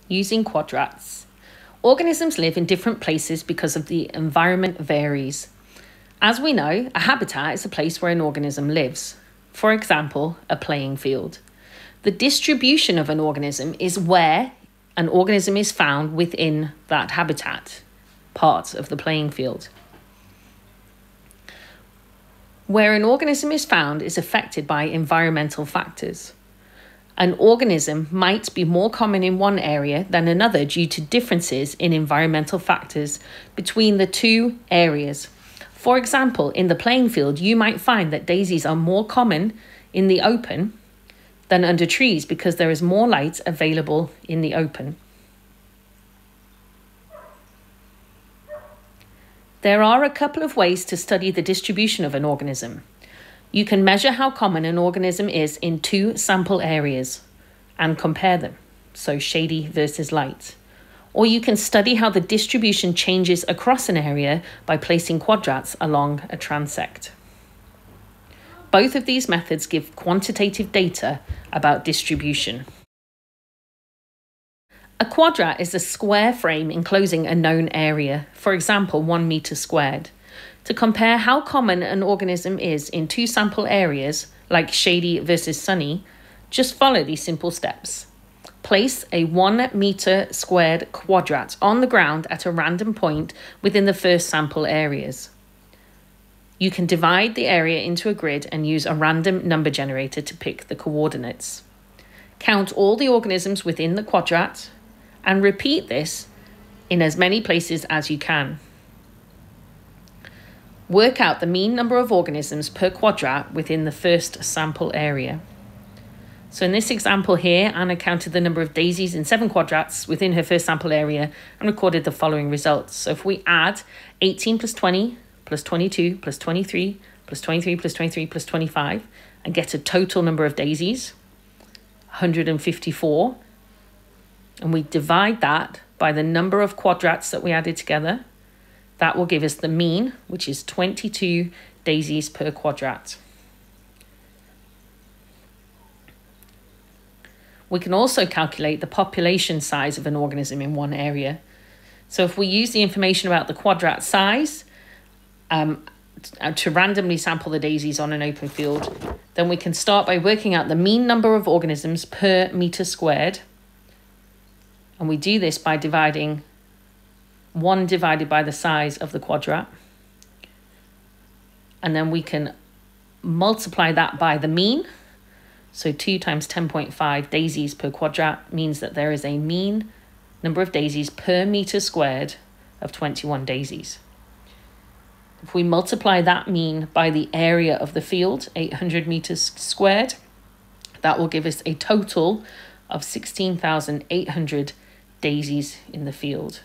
Using quadrats. Organisms live in different places because of the environment varies. As we know, a habitat is a place where an organism lives. For example, a playing field. The distribution of an organism is where an organism is found within that habitat, part of the playing field. Where an organism is found is affected by environmental factors. An organism might be more common in one area than another due to differences in environmental factors between the two areas. For example, in the playing field, you might find that daisies are more common in the open than under trees because there is more light available in the open. There are a couple of ways to study the distribution of an organism. You can measure how common an organism is in two sample areas and compare them, so shady versus light. Or you can study how the distribution changes across an area by placing quadrats along a transect. Both of these methods give quantitative data about distribution. A quadrat is a square frame enclosing a known area, for example, 1 meter squared. To compare how common an organism is in two sample areas, like shady versus sunny, just follow these simple steps. Place a 1 meter squared quadrat on the ground at a random point within the first sample areas. You can divide the area into a grid and use a random number generator to pick the coordinates. Count all the organisms within the quadrat and repeat this in as many places as you can. Work out the mean number of organisms per quadrat within the first sample area. So in this example here, Anna counted the number of daisies in 7 quadrats within her first sample area and recorded the following results. So if we add 18 plus 20 plus 22 plus 23 plus 23 plus 23 plus 25 and get a total number of daisies, 154, and we divide that by the number of quadrats that we added together, that will give us the mean, which is 22 daisies per quadrat. We can also calculate the population size of an organism in one area. So if we use the information about the quadrat size to randomly sample the daisies on an open field, then we can start by working out the mean number of organisms per meter squared. And we do this by dividing 1 divided by the size of the quadrat. And then we can multiply that by the mean. So 2 times 10.5 daisies per quadrat means that there is a mean number of daisies per meter squared of 21 daisies. If we multiply that mean by the area of the field, 800 meters squared, that will give us a total of 16,800 daisies in the field.